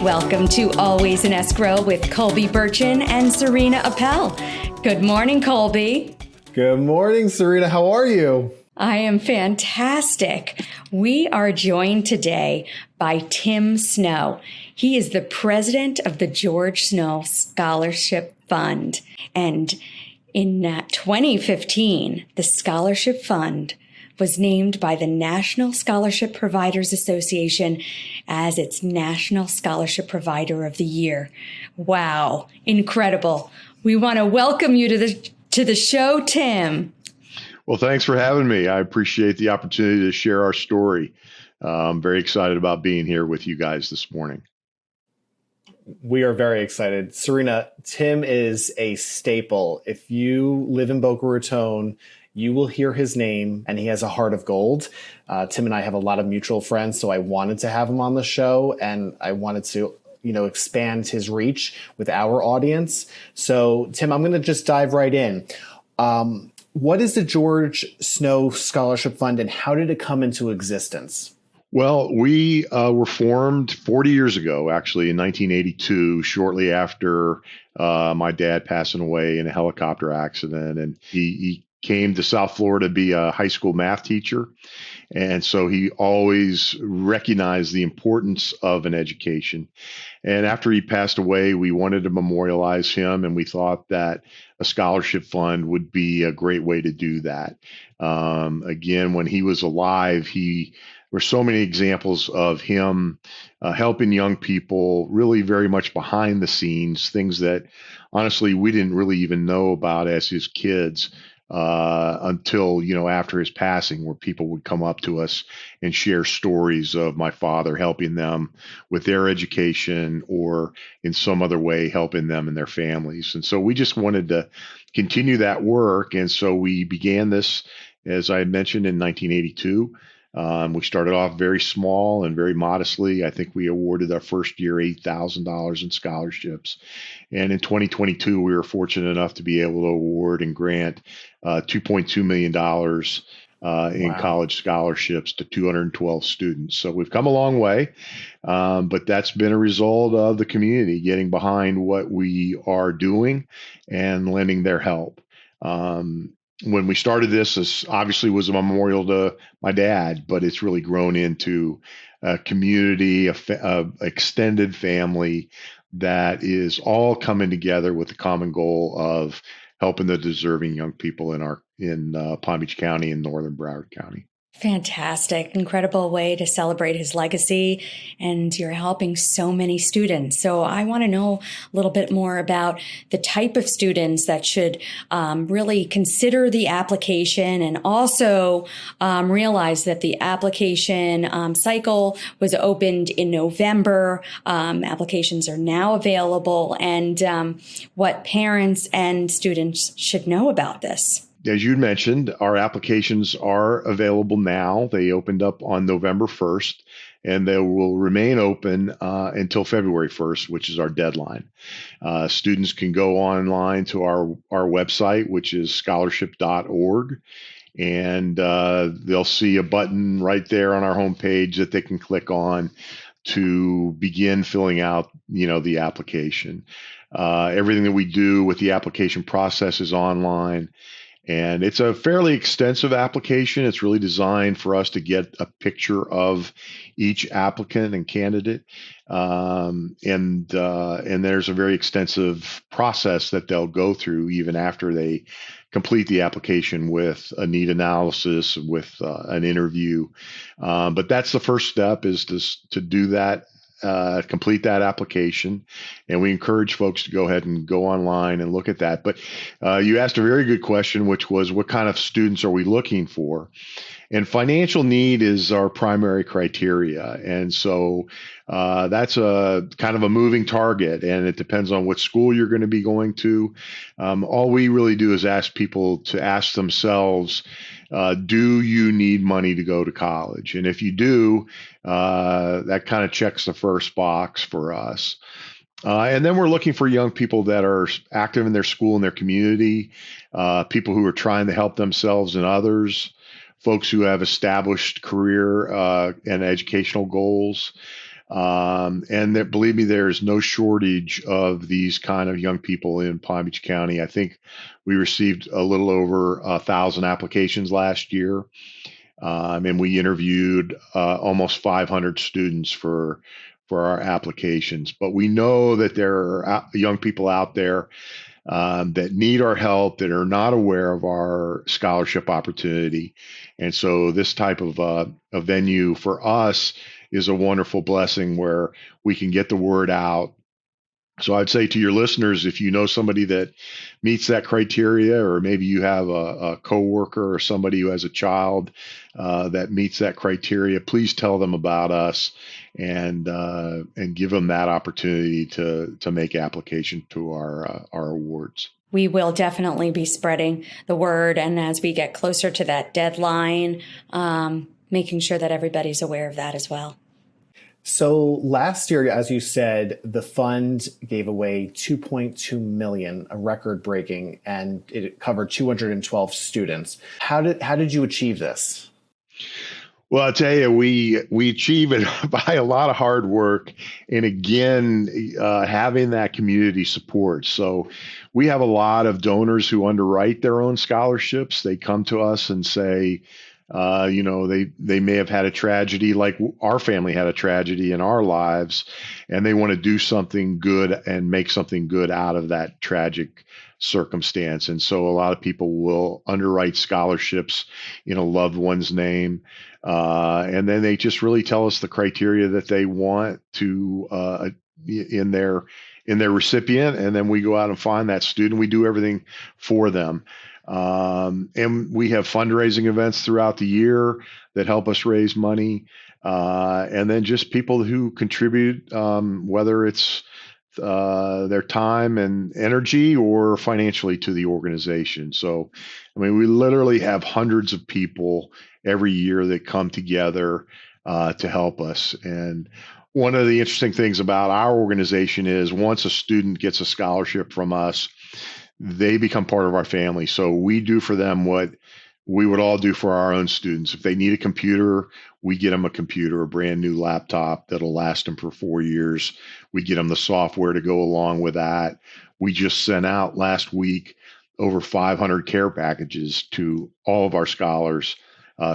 Welcome to Always in Escrow with Colby Burchin and Serena Appel. Good morning, Colby. Good morning, Serena. How are you? I am fantastic. We are joined today by Tim Snow. He is the president of the George Snow Scholarship Fund. And in 2015, the Scholarship Fund was named by the National Scholarship Providers Association as its National Scholarship Provider of the Year. Wow, incredible. We want to welcome you to the show, Tim. Well, thanks for having me. I appreciate the opportunity to share our story. I'm very excited about being here with you guys this morning. We are very excited. Serena, Tim is a staple. If you live in Boca Raton, you will hear his name, and he has a heart of gold. Tim and I have a lot of mutual friends, so I wanted to have him on the show, and I wanted to expand his reach with our audience. So, Tim, I'm going to just dive right in. What is the George Snow Scholarship Fund, and how did it come into existence? Well, we were formed 40 years ago, actually, in 1982, shortly after my dad passing away in a helicopter accident. And he came to South Florida to be a high school math teacher. And so he always recognized the importance of an education. And after he passed away, we wanted to memorialize him, and we thought that a scholarship fund would be a great way to do that. Again, when he was alive, there were so many examples of him helping young people, really very much behind the scenes, things that honestly we didn't really even know about as his kids. Until, after his passing, where people would come up to us and share stories of my father helping them with their education or in some other way helping them and their families. And so we just wanted to continue that work. And so we began this, as I mentioned, in 1982. We started off very small and very modestly. I think we awarded our first year $8,000 in scholarships. And in 2022, we were fortunate enough to be able to award and grant $2.2 million in college scholarships to 212 students. So we've come a long way, but that's been a result of the community getting behind what we are doing and lending their help. When we started this obviously was a memorial to my dad, but it's really grown into a community, a extended family that is all coming together with the common goal of helping the deserving young people in Palm Beach County and Northern Broward County. Fantastic. Incredible way to celebrate his legacy, and you're helping so many students. So I want to know a little bit more about the type of students that should really consider the application, and also realize that the application cycle was opened in November. Applications are now available, and what parents and students should know about this. As you mentioned, our applications are available now. They opened up on November 1st, and they will remain open until February 1st, which is our deadline. Students can go online to our website, which is scholarship.org, and they'll see a button right there on our homepage that they can click on to begin filling out, the application. Everything that we do with the application process is online. And it's a fairly extensive application. It's really designed for us to get a picture of each applicant and candidate. And there's a very extensive process that they'll go through even after they complete the application with a need analysis, with an interview. But that's the first step, is to do that. Complete that application, and we encourage folks to go ahead and go online and look at that. But you asked a very good question, which was, what kind of students are we looking for? And financial need is our primary criteria. And so that's a kind of a moving target, and it depends on what school you're going to be going to. All we really do is ask people to ask themselves, do you need money to go to college? And if you do, that kind of checks the first box for us. And then we're looking for young people that are active in their school and their community, people who are trying to help themselves and others, folks who have established career and educational goals. And that, believe me, there is no shortage of these kind of young people in Palm Beach County. I think we received a little over 1,000 applications last year. And we interviewed almost 500 students for our applications. But we know that there are young people out there that need our help, that are not aware of our scholarship opportunity. And so this type of a venue for us is a wonderful blessing where we can get the word out. So I'd say to your listeners, if you know somebody that meets that criteria, or maybe you have a coworker or somebody who has a child that meets that criteria, please tell them about us and give them that opportunity to make application to our awards. We will definitely be spreading the word, and as we get closer to that deadline, making sure that everybody's aware of that as well. So last year, as you said, the fund gave away $2.2 million, a record breaking, and it covered 212 students. How did you achieve this? Well, I'll tell you, we achieve it by a lot of hard work, and again, having that community support. So we have a lot of donors who underwrite their own scholarships. They come to us and say, they may have had a tragedy, like our family had a tragedy in our lives, and they want to do something good and make something good out of that tragic circumstance. And so a lot of people will underwrite scholarships in a loved one's name. And then they just really tell us the criteria that they want to in their recipient. And then we go out and find that student. We do everything for them. And we have fundraising events throughout the year that help us raise money. And then just people who contribute, whether it's their time and energy or financially to the organization. So, I mean, we literally have hundreds of people every year that come together to help us. And one of the interesting things about our organization is once a student gets a scholarship from us, they become part of our family. So we do for them what we would all do for our own students. If they need a computer, we get them a computer, a brand new laptop that'll last them for 4 years. We get them the software to go along with that. We just sent out last week over 500 care packages to all of our scholars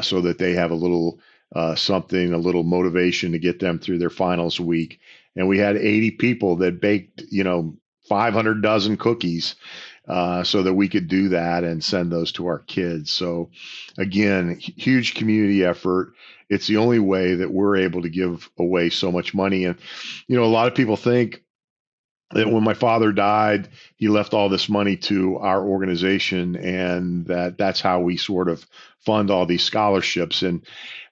so that they have a little something, a little motivation to get them through their finals week. And we had 80 people that baked, 500 dozen cookies so that we could do that and send those to our kids. So again, huge community effort. It's the only way that we're able to give away so much money. And, a lot of people think that when my father died, he left all this money to our organization and that's how we sort of fund all these scholarships. And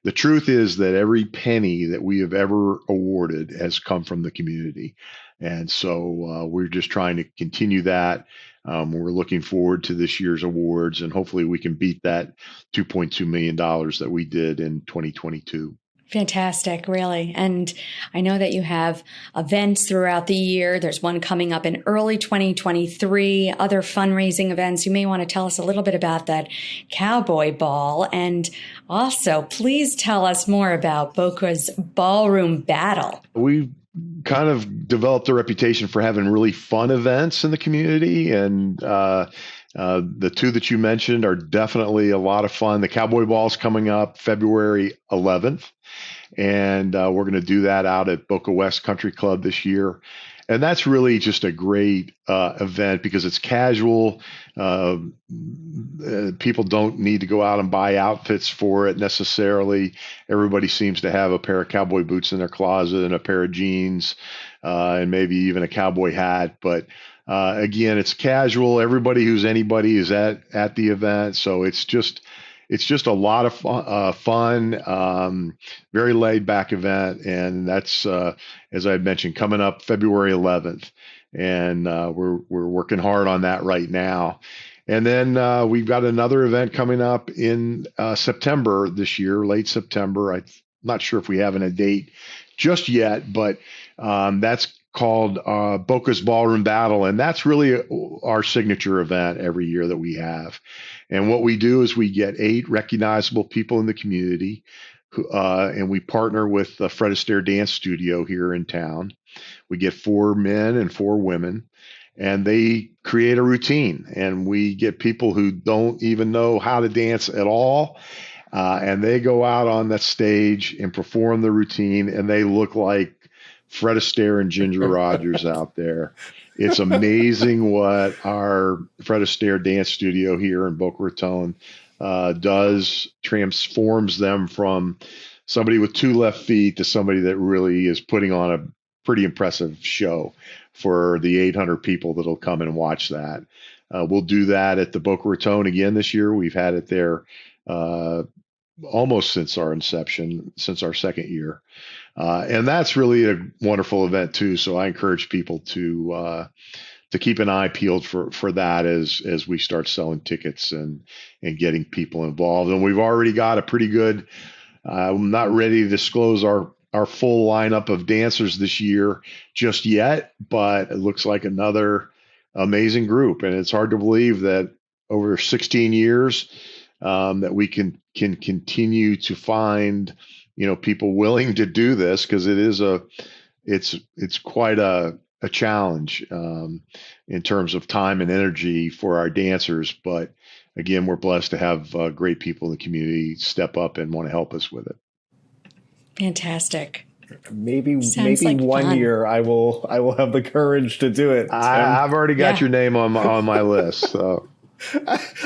the truth is that every penny that we have ever awarded has come from the community. And so we're just trying to continue that. We're looking forward to this year's awards, and hopefully we can beat that $2.2 million that we did in 2022. Fantastic, really. And I know that you have events throughout the year. There's one coming up in early 2023, other fundraising events. You may want to tell us a little bit about that Cowboy Ball. And also, please tell us more about Boca's Ballroom Battle. We kind of developed a reputation for having really fun events in the community. And the two that you mentioned are definitely a lot of fun. The Cowboy Ball is coming up February 11th. And we're going to do that out at Boca West Country Club this year. And that's really just a great event because it's casual. People don't need to go out and buy outfits for it necessarily. Everybody seems to have a pair of cowboy boots in their closet and a pair of jeans and maybe even a cowboy hat. But again, it's casual. Everybody who's anybody is at the event. So it's just a lot of fun, very laid back event. And that's, as I mentioned, coming up February 11th. And we're working hard on that right now. And then we've got another event coming up in September this year, late September. I'm not sure if we have a date just yet, but that's called Boca's Ballroom Battle. And that's really our signature event every year that we have. And what we do is we get 8 recognizable people in the community and we partner with the Fred Astaire Dance Studio here in town. We get 4 men and 4 women, and they create a routine. And we get people who don't even know how to dance at all, and they go out on that stage and perform the routine, and they look like Fred Astaire and Ginger Rogers out there. It's amazing what our Fred Astaire Dance Studio here in Boca Raton does, transforms them from somebody with 2 left feet to somebody that really is putting on a pretty impressive show for the 800 people that'll come and watch that. We'll do that at the Boca Raton again this year. We've had it there almost since our inception, since our second year. And that's really a wonderful event too. So I encourage people to keep an eye peeled for that as we start selling tickets and getting people involved. And we've already got a pretty good, I'm not ready to disclose our full lineup of dancers this year just yet, but it looks like another amazing group. And it's hard to believe that over 16 years that we can continue to find, people willing to do this, because it's quite a challenge in terms of time and energy for our dancers. But again, we're blessed to have great people in the community step up and want to help us with it. Fantastic. Maybe like one fun. year I will have the courage to do it. I've already got your name on my list. So.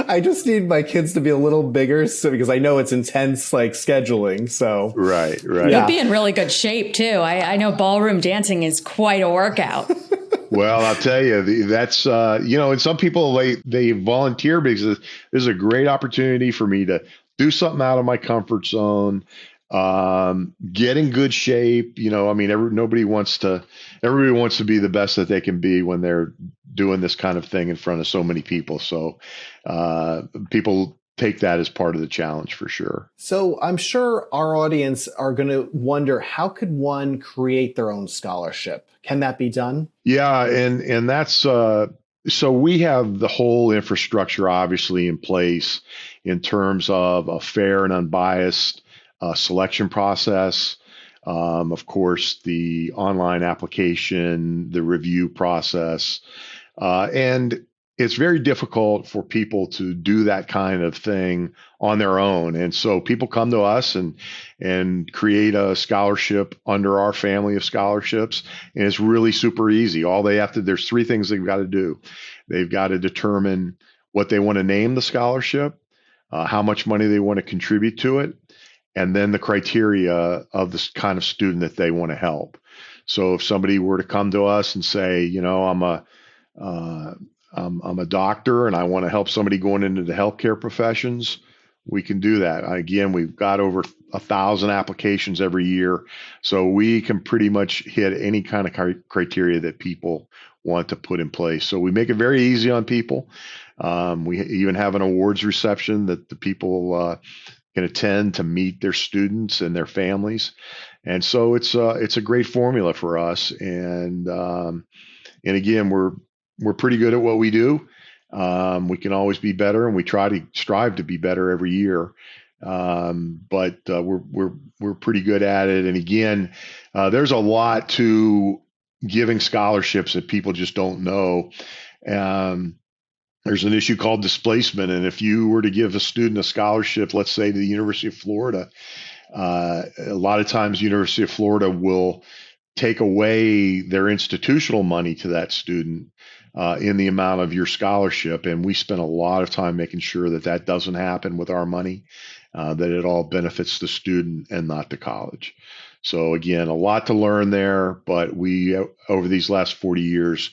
I just need my kids to be a little bigger, because I know it's intense, like scheduling. So right. You'll be in really good shape too. I know ballroom dancing is quite a workout. Well, I'll tell you, that's and some people they volunteer because this is a great opportunity for me to do something out of my comfort zone. Get in good shape. Everybody wants to be the best that they can be when they're doing this kind of thing in front of so many people. So, people take that as part of the challenge for sure. So I'm sure our audience are going to wonder, how could one create their own scholarship? Can that be done? Yeah. And that's, so we have the whole infrastructure obviously in place in terms of a fair and unbiased selection process. Of course, the online application, the review process, and it's very difficult for people to do that kind of thing on their own. And so people come to us and create a scholarship under our family of scholarships. And it's really super easy. There's 3 things they've got to do. They've got to determine what they want to name the scholarship, how much money they want to contribute to it, and then the criteria of the kind of student that they want to help. So if somebody were to come to us and say, I'm a doctor and I want to help somebody going into the healthcare professions, we can do that. Again, we've got over 1,000 applications every year, so we can pretty much hit any kind of criteria that people want to put in place. So we make it very easy on people. We even have an awards reception that the people can attend to meet their students and their families. And so it's a great formula for us. And again, we're pretty good at what we do. We can always be better, and we try to strive to be better every year. But we're pretty good at it. And again, there's a lot to giving scholarships that people just don't know. There's an issue called displacement. And if you were to give a student a scholarship, let's say to the University of Florida, a lot of times University of Florida will take away their institutional money to that student in the amount of your scholarship. And we spend a lot of time making sure that doesn't happen with our money, that it all benefits the student and not the college. So again, a lot to learn there, but we, over these last 40 years,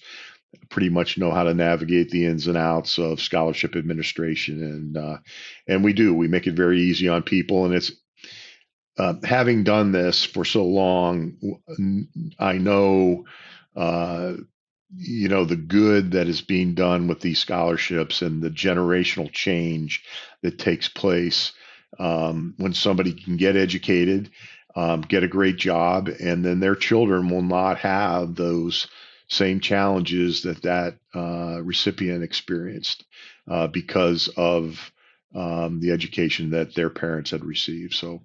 pretty much know how to navigate the ins and outs of scholarship administration. And we make it very easy on people. And it's, having done this for so long, I know, the good that is being done with these scholarships and the generational change that takes place when somebody can get educated, get a great job, and then their children will not have those same challenges that recipient experienced because of the education that their parents had received. So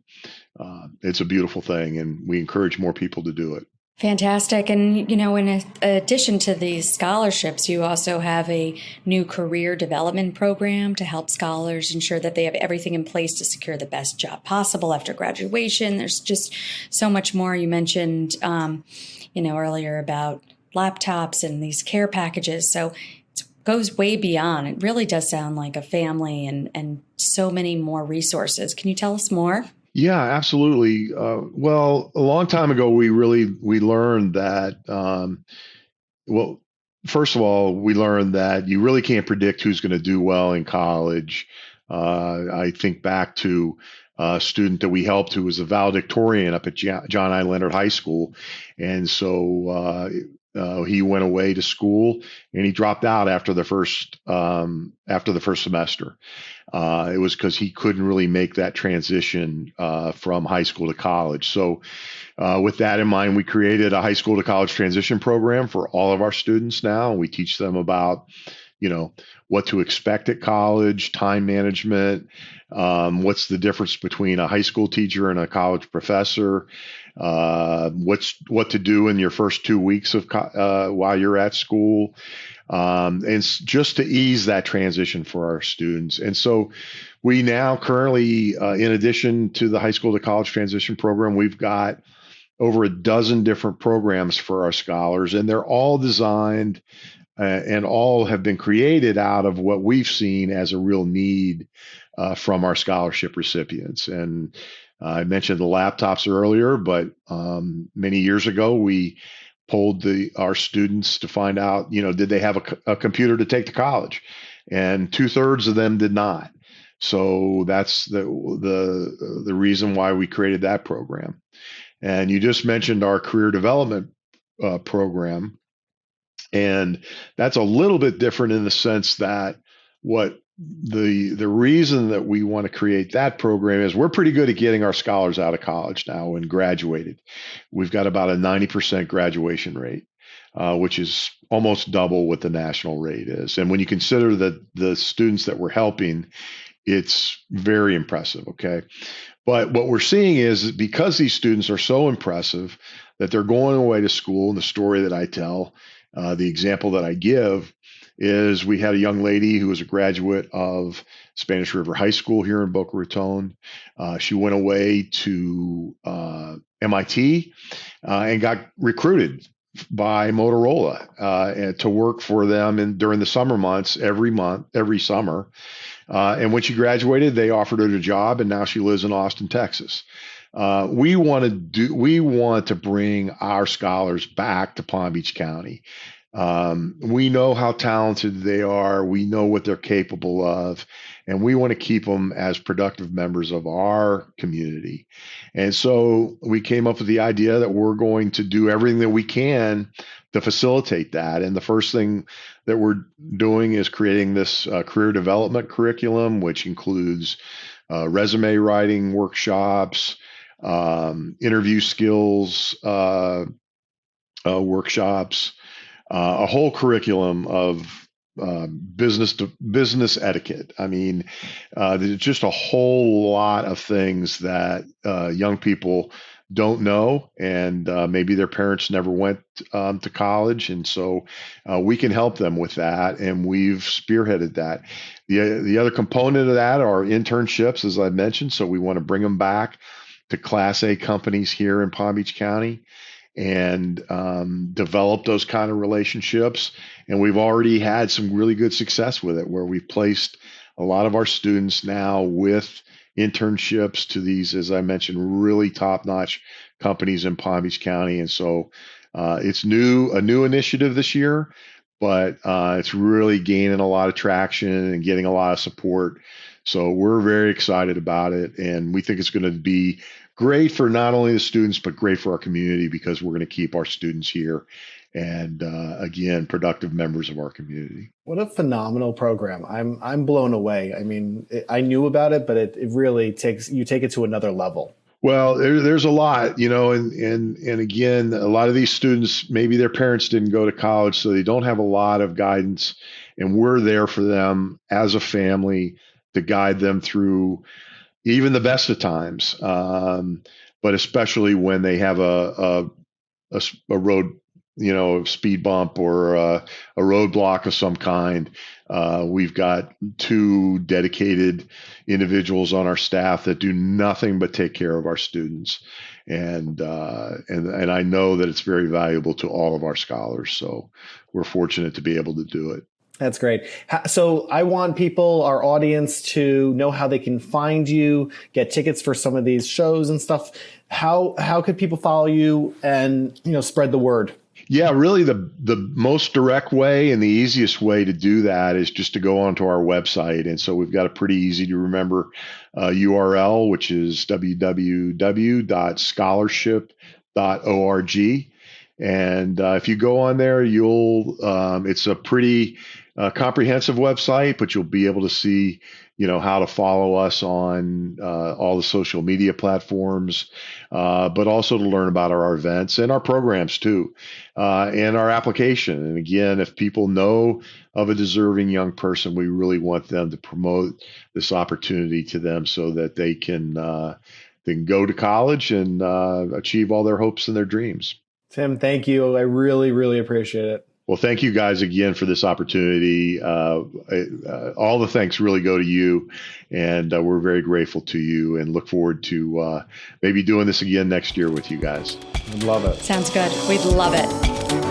it's a beautiful thing, and we encourage more people to do it. Fantastic. And, in addition to these scholarships, you also have a new career development program to help scholars ensure that they have everything in place to secure the best job possible after graduation. There's just so much more. You mentioned, earlier about laptops and these care packages. So it goes way beyond. It really does sound like a family and so many more resources. Can you tell us more? Yeah, absolutely. Well, a long time ago, we learned that. Well, first of all, we learned that you really can't predict who's going to do well in college. I think back to a student that we helped who was a valedictorian up at John I. Leonard High School, and so he went away to school and he dropped out after the first semester. It was because he couldn't really make that transition from high school to college. So with that in mind, we created a high school to college transition program for all of our students now. And we teach them about, what to expect at college, time management, what's the difference between a high school teacher and a college professor, what to do in your first 2 weeks of while you're at school. And just to ease that transition for our students. And so we now currently, in addition to the high school to college transition program, we've got over a dozen different programs for our scholars, and they're all designed and all have been created out of what we've seen as a real need from our scholarship recipients. And I mentioned the laptops earlier, but many years ago, we polled our students to find out, did they have a computer to take to college? And 2/3 of them did not. So that's the reason why we created that program. And you just mentioned our career development program. And that's a little bit different in the sense that what the reason that we want to create that program is we're pretty good at getting our scholars out of college now and graduated. We've got about a 90% graduation rate, which is almost double what the national rate is. And when you consider that the students that we're helping, it's very impressive. Okay. But what we're seeing is because these students are so impressive that they're going away to school, and the story that I tell, the example that I give is we had a young lady who was a graduate of Spanish River High School here in Boca Raton. She went away to MIT and got recruited by Motorola to work for them during the summer months, every summer. And when she graduated, they offered her a job, and now she lives in Austin, Texas. We want to bring our scholars back to Palm Beach County. We know how talented they are. We know what they're capable of, and we want to keep them as productive members of our community. And so we came up with the idea that we're going to do everything that we can to facilitate that. And the first thing that we're doing is creating this career development curriculum, which includes resume writing workshops, interview skills workshops, a whole curriculum of business etiquette. I mean, there's just a whole lot of things that young people don't know, and maybe their parents never went to college, and so we can help them with that, and we've spearheaded that. The other component of that are internships, as I mentioned, so we want to bring them back to Class A companies here in Palm Beach County and develop those kind of relationships. And we've already had some really good success with it, where we've placed a lot of our students now with internships to these, as I mentioned, really top-notch companies in Palm Beach County. And so it's a new initiative this year, but it's really gaining a lot of traction and getting a lot of support. So we're very excited about it, and we think it's going to be great for not only the students, but great for our community, because we're going to keep our students here and again, productive members of our community. What a phenomenal program. I'm blown away. I mean, I knew about it, but it really take it to another level. Well, there's a lot, and again, a lot of these students, maybe their parents didn't go to college, so they don't have a lot of guidance, and we're there for them as a family to guide them through even the best of times, but especially when they have a road, speed bump or a roadblock of some kind. We've got 2 dedicated individuals on our staff that do nothing but take care of our students, and I know that it's very valuable to all of our scholars. So we're fortunate to be able to do it. That's great. So I want people, our audience, to know how they can find you, get tickets for some of these shows and stuff. How could people follow you and spread the word? Yeah, really the most direct way and the easiest way to do that is just to go onto our website. And so we've got a pretty easy to remember URL, which is www.scholarship.org. And if you go on there, it's a pretty comprehensive website, but you'll be able to see, how to follow us on all the social media platforms, but also to learn about our events and our programs too, and our application. And again, if people know of a deserving young person, we really want them to promote this opportunity to them so that they can go to college and achieve all their hopes and their dreams. Tim, thank you. I really, really appreciate it. Well, thank you guys again for this opportunity. All the thanks really go to you, and we're very grateful to you and look forward to maybe doing this again next year with you guys. I'd love it. Sounds good. We'd love it.